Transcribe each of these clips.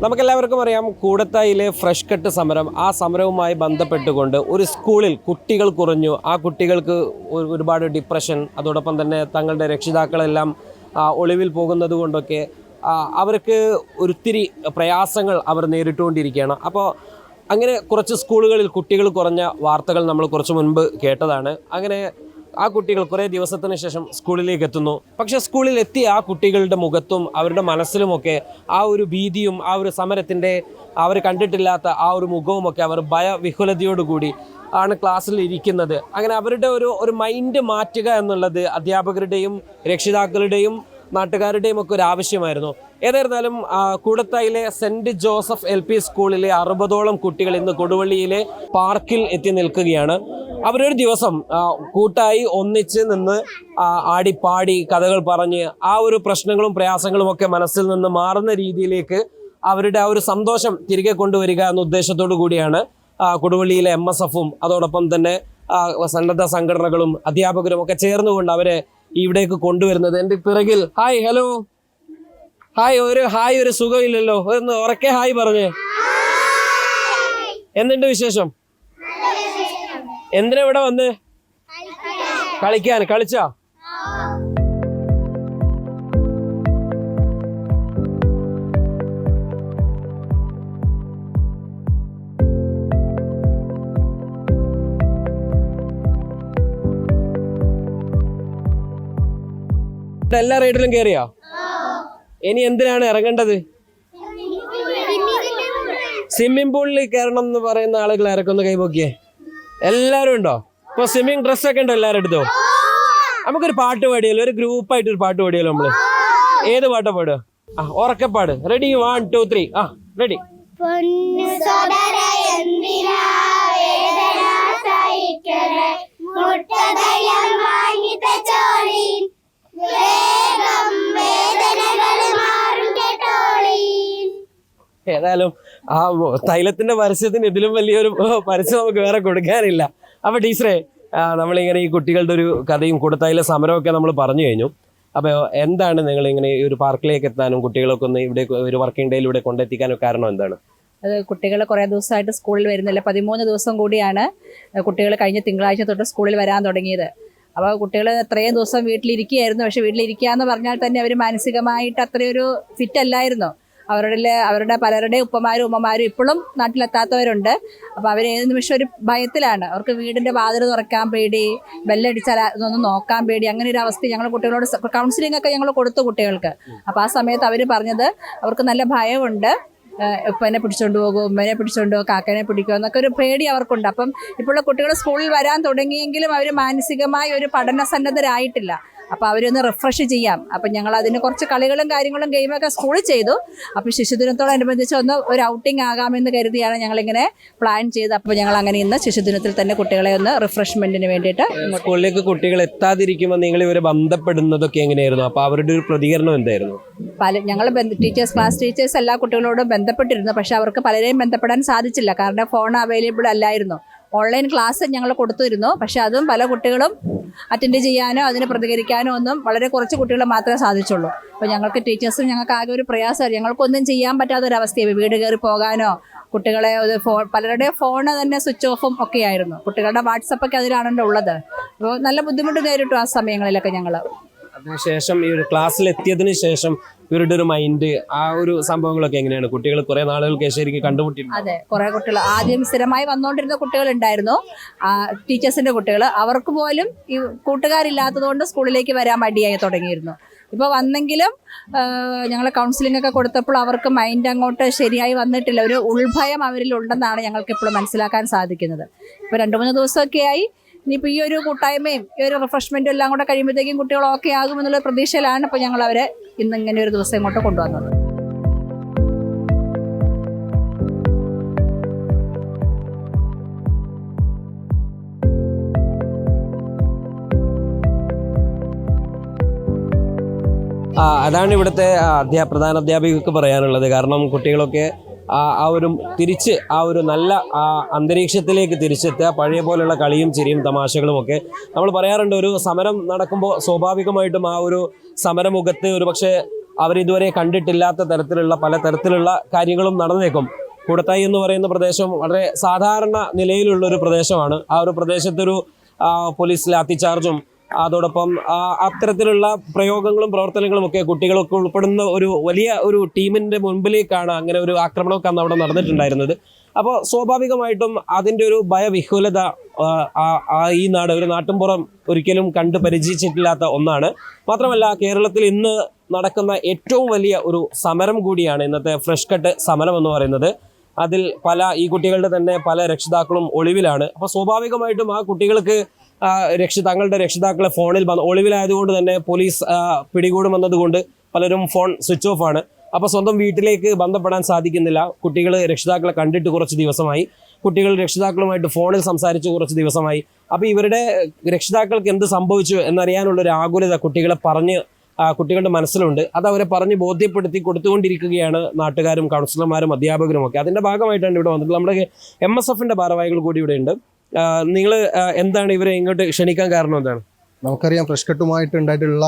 നമുക്കെല്ലാവർക്കും അറിയാം കൂടത്തായിലെ fresh cut സമരം. ആ സമരവുമായി ബന്ധപ്പെട്ടുകൊണ്ട് ഒരു സ്കൂളിൽ കുട്ടികൾ കുറഞ്ഞു. ആ കുട്ടികൾക്ക് ഒരുപാട് ഡിപ്രഷൻ, അതോടൊപ്പം തന്നെ തങ്ങളുടെ രക്ഷിതാക്കളെല്ലാം ഒളിവിൽ പോകുന്നത് കൊണ്ടൊക്കെ അവർക്ക് ഒത്തിരി പ്രയാസങ്ങൾ അവർ നേരിട്ടുകൊണ്ടിരിക്കുകയാണ്. അപ്പോൾ അങ്ങനെ കുറച്ച് സ്കൂളുകളിൽ കുട്ടികൾ കുറഞ്ഞ വാർത്തകൾ നമ്മൾ കുറച്ച് മുൻപ് കേട്ടതാണ്. അങ്ങനെ ആ കുട്ടികൾ കുറേ ദിവസത്തിന് ശേഷം സ്കൂളിലേക്ക് എത്തുന്നു. പക്ഷേ സ്കൂളിൽ എത്തിയ ആ കുട്ടികളുടെ മുഖത്തും അവരുടെ മനസ്സിലുമൊക്കെ ആ ഒരു ഭീതിയും ആ ഒരു സമരത്തിൻ്റെ അവർ കണ്ടിട്ടില്ലാത്ത ആ ഒരു മുഖവുമൊക്കെ അവർ ഭയവിഹുലതയോടുകൂടി ആണ് ക്ലാസ്സിൽ ഇരിക്കുന്നത്. അങ്ങനെ അവരുടെ ഒരു മൈൻഡ് മാറ്റുക എന്നുള്ളത് അധ്യാപകരുടെയും രക്ഷിതാക്കളുടെയും നാട്ടുകാരുടെയും ഒക്കെ ഒരു ആവശ്യമായിരുന്നു. ഏതായിരുന്നാലും കൂടത്തായിലെ സെൻറ്റ് ജോസഫ് LP സ്കൂളിലെ 60ഓളം കുട്ടികൾ ഇന്ന് കൊടുവള്ളിയിലെ പാർക്കിൽ എത്തി നിൽക്കുകയാണ്. അവരൊരു ദിവസം കൂട്ടായി ഒന്നിച്ച് നിന്ന് ആടിപ്പാടി കഥകൾ പറഞ്ഞ് ആ ഒരു പ്രശ്നങ്ങളും പ്രയാസങ്ങളും ഒക്കെ മനസ്സിൽ നിന്ന് മാറുന്ന രീതിയിലേക്ക് അവരുടെ ആ ഒരു സന്തോഷം തിരികെ കൊണ്ടുവരിക എന്ന ഉദ്ദേശത്തോടു കൂടിയാണ് കൊടുവള്ളിയിലെ MSFും അതോടൊപ്പം തന്നെ സന്നദ്ധ സംഘടനകളും അധ്യാപകരും ഒക്കെ ചേർന്നുകൊണ്ട് അവരെ ഇവിടേക്ക് കൊണ്ടുവരുന്നത്. എൻ്റെ പിറകിൽ ഹായ്, ഹലോ, ഹായ്, ഒരു സുഖമില്ലല്ലോ, ഒന്ന് ഉറക്കെ ഹായ് പറഞ്ഞേ. എന്തുണ്ട് വിശേഷം? എന്തിനാ ഇവിടെ വന്ന്? കളിച്ചാ? എല്ലാ റൈഡിലും കയറിയോ? ഇനി എന്തിനാണ് ഇറങ്ങേണ്ടത്? സ്വിമ്മിംഗ് പൂളിൽ കയറണം എന്ന് പറയുന്ന ആളുകൾ ഇറക്കൊന്ന് കൈപോക്കിയേ. എല്ലാവരും ഉണ്ടോ? ഇപ്പോൾ സ്വിമ്മിങ് ഡ്രസ്സൊക്കെ ഉണ്ടോ എല്ലാവരും എടുത്തോ? നമുക്കൊരു പാട്ട് പാടിയല്ലോ, ഒരു ഗ്രൂപ്പായിട്ട് ഒരു പാട്ട് പാടിയല്ലോ നമ്മള്. ഏത് പാട്ടാ പാടുക? ഉറക്കപ്പാട്. റെഡി, 1 2 3. റെഡി. ഏതായാലും ആ തൈലത്തിന്റെ പരസ്യത്തിന് ഇതിലും വലിയൊരു പരസ്യം നമുക്ക് വേറെ കൊടുക്കാനില്ല. അപ്പൊ ടീച്ചറെ, നമ്മളിങ്ങനെ ഈ കുട്ടികളുടെ ഒരു കഥയും കൂടത്തായിലെ സമരമൊക്കെ നമ്മൾ പറഞ്ഞു കഴിഞ്ഞു. അപ്പോൾ എന്താണ് നിങ്ങളിങ്ങനെ ഈ ഒരു പാർക്കിലേക്ക് എത്താനും കുട്ടികളൊക്കെ ഒന്ന് ഇവിടെ ഒരു വർക്കിംഗ് ഡേയിൽ ഇവിടെ കൊണ്ടെത്തിക്കാനും കാരണം എന്താണ്? അത് കുട്ടികൾ കുറേ ദിവസമായിട്ട് സ്കൂളിൽ വരുന്നില്ല. 13 ദിവസം കൂടിയാണ് കുട്ടികൾ കഴിഞ്ഞ തിങ്കളാഴ്ച തൊട്ട് സ്കൂളിൽ വരാൻ തുടങ്ങിയത്. അപ്പോൾ കുട്ടികൾ അത്രയും ദിവസം വീട്ടിലിരിക്കുകയായിരുന്നു. പക്ഷേ വീട്ടിലിരിക്കുക എന്ന് പറഞ്ഞാൽ തന്നെ അവർ മാനസികമായിട്ട് അത്രയൊരു ഫിറ്റ് അല്ലായിരുന്നു. അവരുടെ പലരുടെ ഉപ്പമാരും ഉമ്മമാരും ഇപ്പോഴും നാട്ടിലെത്താത്തവരുണ്ട്. അപ്പോൾ അവർ ഏത് നിമിഷം ഒരു ഭയത്തിലാണ്. അവർക്ക് വീടിൻ്റെ വാതിൽ തുറക്കാൻ പേടി, ബെല്ലടിച്ചാൽ ഇതൊന്നും നോക്കാൻ പേടി. അങ്ങനെ ഒരു അവസ്ഥ ഞങ്ങൾ കുട്ടികളോട് കൗൺസിലിംഗ് ഒക്കെ ഞങ്ങൾ കൊടുത്തു കുട്ടികൾക്ക്. അപ്പോൾ ആ സമയത്ത് അവർ പറഞ്ഞത് അവർക്ക് നല്ല ഭയമുണ്ട്. ഉപ്പനെ പിടിച്ചോണ്ട് പോകും, ഉമ്മനെ പിടിച്ചോണ്ട് പോകും, കാക്കനെ പിടിക്കും എന്നൊക്കെ ഒരു പേടി അവർക്കുണ്ട്. അപ്പം ഇപ്പോഴുള്ള കുട്ടികൾ സ്കൂളിൽ വരാൻ തുടങ്ങിയെങ്കിലും അവർ മാനസികമായി ഒരു പഠന സന്നദ്ധരായിട്ടില്ല. അപ്പോൾ അവരൊന്ന് റിഫ്രഷ് ചെയ്യാം. അപ്പം ഞങ്ങൾ അതിന് കുറച്ച് കളികളും കാര്യങ്ങളും ഗെയിമൊക്കെ സ്കൂളിൽ ചെയ്തു. അപ്പോൾ ശിശുദിനത്തോടനുബന്ധിച്ച് ഒരു ഔട്ടിംഗ് ആകാമെന്ന് കരുതിയാണ് ഞങ്ങളിങ്ങനെ പ്ലാൻ ചെയ്ത്. അപ്പോൾ ഞങ്ങൾ അങ്ങനെ ഇന്ന് ശിശുദിനത്തിൽ തന്നെ കുട്ടികളെ ഒന്ന് റിഫ്രഷ്മെന്റിന് വേണ്ടിയിട്ട് സ്കൂളിലേക്ക് കുട്ടികൾ എത്താതിരിക്കുമ്പോൾ നിങ്ങൾ ഇവരെ ബന്ധപ്പെടുന്നതൊക്കെ എങ്ങനെയായിരുന്നു? അപ്പോൾ അവരുടെ ഒരു പ്രതികരണം എന്തായിരുന്നു? ഞങ്ങൾ ക്ലാസ് ടീച്ചേഴ്സ് എല്ലാ കുട്ടികളോടും ബന്ധപ്പെട്ടിരുന്നു. പക്ഷെ അവർക്ക് പലരെയും ബന്ധപ്പെടാൻ സാധിച്ചില്ല. കാരണം ഫോൺ അവൈലബിൾ അല്ലായിരുന്നു. ഓൺലൈൻ ക്ലാസ് ഞങ്ങൾ കൊടുത്തിരുന്നു. പക്ഷെ അതും പല കുട്ടികളും അറ്റൻഡ് ചെയ്യാനോ അതിന് പ്രതികരിക്കാനോ ഒന്നും വളരെ കുറച്ച് കുട്ടികൾ മാത്രമേ സാധിച്ചുള്ളൂ. അപ്പോൾ ഞങ്ങൾക്ക് ടീച്ചേഴ്സും ഞങ്ങൾക്ക് ആകെ ഒരു പ്രയാസമായിരുന്നു. ഞങ്ങൾക്കൊന്നും ചെയ്യാൻ പറ്റാത്തൊരവസ്ഥയാണ്. വീട് കയറി പോകാനോ കുട്ടികളെ പലരുടെ ഫോണ് തന്നെ സ്വിച്ച് ഓഫും ഒക്കെ ആയിരുന്നു. കുട്ടികളുടെ വാട്സപ്പൊക്കെ അതിലാണല്ലോ ഉള്ളത്. അപ്പോൾ നല്ല ബുദ്ധിമുട്ട് നേരിട്ടു ആ സമയങ്ങളിലൊക്കെ ഞങ്ങൾ. അതിനുശേഷം ഈ ഒരു ക്ലാസ്സിൽ എത്തിയതിന് ശേഷം ഇവരുടെ ഒരു മൈൻഡ്, ആ ഒരു സംഭവങ്ങളൊക്കെ എങ്ങനെയാണ്? കുട്ടികൾ കുറെ നാളുകൾക്ക് ശരിക്കും കണ്ടുമുട്ടിയിരുന്നു. അതെ, കുറെ കുട്ടികൾ ആദ്യം സ്ഥിരമായി വന്നുകൊണ്ടിരുന്ന കുട്ടികളുണ്ടായിരുന്നു, ടീച്ചേഴ്സിന്റെ കുട്ടികൾ. അവർക്ക് പോലും ഈ കൂട്ടുകാരില്ലാത്തതുകൊണ്ട് സ്കൂളിലേക്ക് വരാൻ മടിയായി തുടങ്ങിയിരുന്നു. ഇപ്പോൾ വന്നെങ്കിലും ഞങ്ങൾ കൗൺസിലിംഗ് ഒക്കെ കൊടുത്തപ്പോൾ അവർക്ക് മൈൻഡ് അങ്ങോട്ട് ശരിയായി വന്നിട്ടില്ല. ഒരു ഉൾഭയം അവരിൽ ഉണ്ടെന്നാണ് ഞങ്ങൾക്ക് ഇപ്പോഴും മനസ്സിലാക്കാൻ സാധിക്കുന്നത്. ഇപ്പോൾ 2-3 ദിവസമൊക്കെ ആയി. ഇനിയിപ്പോൾ ഈ ഒരു കൂട്ടായ്മയും ഈ ഒരു റിഫ്രഷ്മെൻറ്റും എല്ലാം കൂടെ കഴിയുമ്പോഴത്തേക്കും കുട്ടികൾ ഓക്കെ ആകുമെന്നുള്ള പ്രതീക്ഷയിലാണ് ഇപ്പോൾ ഞങ്ങൾ അവരെ ഇന്നിങ്ങനെ ഒരു ദിവസം ഇങ്ങോട്ട് കൊണ്ടുവന്നത്. അതാണ് ഇവിടുത്തെ പ്രധാന അധ്യാപികർക്ക് പറയാനുള്ളത്. കാരണം കുട്ടികളൊക്കെ ആ ഒരു നല്ല അന്തരീക്ഷത്തിലേക്ക് തിരിച്ചെത്തുക, പഴയ പോലുള്ള കളിയും ചിരിയും തമാശകളും ഒക്കെ. നമ്മൾ പറയാറുണ്ട്, ഒരു സമരം നടക്കുമ്പോൾ സ്വാഭാവികമായിട്ടും ആ ഒരു സമരമുഖത്ത് ഒരു പക്ഷേ അവരിതുവരെ കണ്ടിട്ടില്ലാത്ത തരത്തിലുള്ള പല തരത്തിലുള്ള കാര്യങ്ങളും നടന്നേക്കും. കൂടത്തായി എന്ന് പറയുന്ന പ്രദേശം വളരെ സാധാരണ നിലയിലുള്ള ഒരു പ്രദേശമാണ്. ആ ഒരു പ്രദേശത്തൊരു പോലീസ് ലാത്തിചാർജും അതോടൊപ്പം അത്തരത്തിലുള്ള പ്രയോഗങ്ങളും പ്രവർത്തനങ്ങളും ഒക്കെ കുട്ടികളൊക്കെ ഉൾപ്പെടുന്ന ഒരു വലിയ ഒരു ടീമിൻ്റെ മുൻപിലേക്കാണ് അങ്ങനെ ഒരു ആക്രമണമൊക്കെ അന്ന് അവിടെ നടന്നിട്ടുണ്ടായിരുന്നത്. അപ്പോൾ സ്വാഭാവികമായിട്ടും അതിൻ്റെ ഒരു ഭയവിഹ്വലത ഈ നാട്, ഒരു നാട്ടിൻപുറം ഒരിക്കലും കണ്ടു പരിചയിച്ചിട്ടില്ലാത്ത ഒന്നാണ്. മാത്രമല്ല കേരളത്തിൽ ഇന്ന് നടക്കുന്ന ഏറ്റവും വലിയ ഒരു സമരം കൂടിയാണ് ഇന്നത്തെ ഫ്രഷ് കട്ട് സമരം എന്ന് പറയുന്നത്. അതിൽ ഈ കുട്ടികളുടെ തന്നെ പല രക്ഷിതാക്കളും ഒളിവിലാണ്. അപ്പോൾ സ്വാഭാവികമായിട്ടും ആ കുട്ടികൾക്ക് തങ്ങളുടെ രക്ഷിതാക്കളെ ഫോണിൽ ഒളിവിലായതുകൊണ്ട് തന്നെ പോലീസ് പിടികൂടുമെന്നതുകൊണ്ട് പലരും ഫോൺ സ്വിച്ച് ഓഫ് ആണ്. അപ്പോൾ സ്വന്തം വീട്ടിലേക്ക് ബന്ധപ്പെടാൻ സാധിക്കുന്നില്ല. കുട്ടികൾ രക്ഷിതാക്കളെ കണ്ടിട്ട് കുറച്ച് ദിവസമായി, കുട്ടികൾ രക്ഷിതാക്കളുമായിട്ട് ഫോണിൽ സംസാരിച്ച് കുറച്ച് ദിവസമായി. അപ്പോൾ ഇവരുടെ രക്ഷിതാക്കൾക്ക് എന്ത് സംഭവിച്ചു എന്നറിയാനുള്ളൊരു ആകുലത കുട്ടികളുടെ മനസ്സിലുണ്ട്. അത് അവരെ പറഞ്ഞ് ബോധ്യപ്പെടുത്തി കൊടുത്തുകൊണ്ടിരിക്കുകയാണ് നാട്ടുകാരും കൗൺസിലർമാരും അധ്യാപകരും ഒക്കെ. അതിൻ്റെ ഭാഗമായിട്ടാണ് ഇവിടെ വന്നിട്ടുള്ളത്. നമ്മുടെ MSFൻ്റെ ഭാരവാഹികൾ കൂടി ഇവിടെ ഉണ്ട്. നിങ്ങൾ എന്താണ് ഇവരെ ഇങ്ങോട്ട് ക്ഷണിക്കാൻ കാരണം എന്താണ്? നമുക്കറിയാം ഫ്രഷ് കട്ടുമായിട്ട് ഉണ്ടായിട്ടുള്ള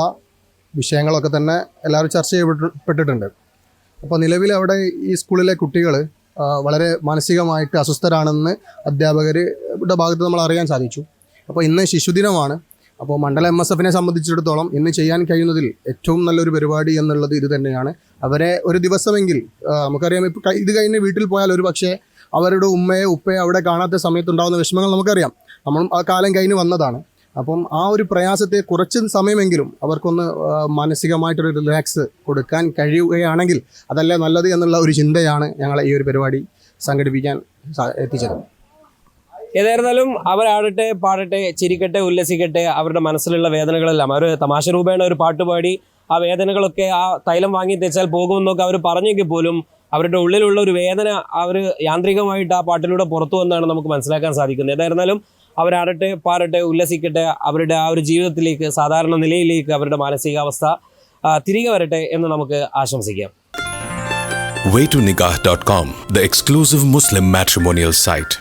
വിഷയങ്ങളൊക്കെ തന്നെ എല്ലാവരും ചർച്ച ചെയ്യപ്പെട്ടിട്ടുണ്ട്. അപ്പോൾ നിലവിൽ അവിടെ ഈ സ്കൂളിലെ കുട്ടികൾ വളരെ മാനസികമായിട്ട് അസ്വസ്ഥരാണെന്ന് അധ്യാപകരുടെ ഭാഗത്ത് നമ്മൾ അറിയാൻ സാധിച്ചു. അപ്പോൾ ഇന്ന് ശിശുദിനമാണ്. അപ്പോൾ മണ്ഡല MSFനെ സംബന്ധിച്ചിടത്തോളം ഇന്ന് ചെയ്യാൻ കഴിയുന്നതിൽ ഏറ്റവും നല്ലൊരു പരിപാടി എന്നുള്ളത് ഇത് തന്നെയാണ്. അവരെ ഒരു ദിവസമെങ്കിൽ നമുക്കറിയാം, ഇപ്പോൾ ഇത് കഴിഞ്ഞ് വീട്ടിൽ പോയാൽ ഒരു പക്ഷേ അവരുടെ ഉപ്പയെ അവിടെ കാണാത്ത സമയത്തുണ്ടാകുന്ന വിഷമങ്ങൾ നമുക്കറിയാം. നമ്മളും ആ കാലം കഴിഞ്ഞ് വന്നതാണ്. അപ്പം ആ ഒരു പ്രയാസത്തെ കുറച്ച് സമയമെങ്കിലും അവർക്കൊന്ന് മാനസികമായിട്ടൊരു റിലാക്സ് കൊടുക്കാൻ കഴിയുകയാണെങ്കിൽ അതല്ലേ നല്ലത് എന്നുള്ള ഒരു ചിന്തയാണ് ഞങ്ങളെ ഈ ഒരു പരിപാടി സംഘടിപ്പിക്കാൻ എത്തിച്ചത്. ഏതായിരുന്നാലും അവരാടട്ടെ, പാടട്ടെ, ചിരിക്കട്ടെ, ഉല്ലസിക്കട്ടെ. അവരുടെ മനസ്സിലുള്ള വേദനകളെല്ലാം അവർ തമാശ രൂപേണ ഒരു പാട്ടുപാടി ആ വേദനകളൊക്കെ ആ തൈലം വാങ്ങി തെച്ചാൽ പോകുമെന്നൊക്കെ അവർ പറഞ്ഞെങ്കിൽ പോലും അവരുടെ ഉള്ളിലുള്ള ഒരു വേദന അവർ യാന്ത്രികമായിട്ട് ആ പാട്ടിലൂടെ പുറത്തു വന്നാണ് നമുക്ക് മനസ്സിലാക്കാൻ സാധിക്കുന്നത്. ഏതായിരുന്നാലും അവരാടട്ടെ, പാടട്ടെ, ഉല്ലസിക്കട്ടെ. അവരുടെ ആ ഒരു ജീവിതത്തിലേക്ക്, സാധാരണ നിലയിലേക്ക് അവരുടെ മാനസികാവസ്ഥ തിരികെ വരട്ടെ എന്ന് നമുക്ക് ആശംസിക്കാം. Way2Nikah.com, the exclusive Muslim matrimonial site.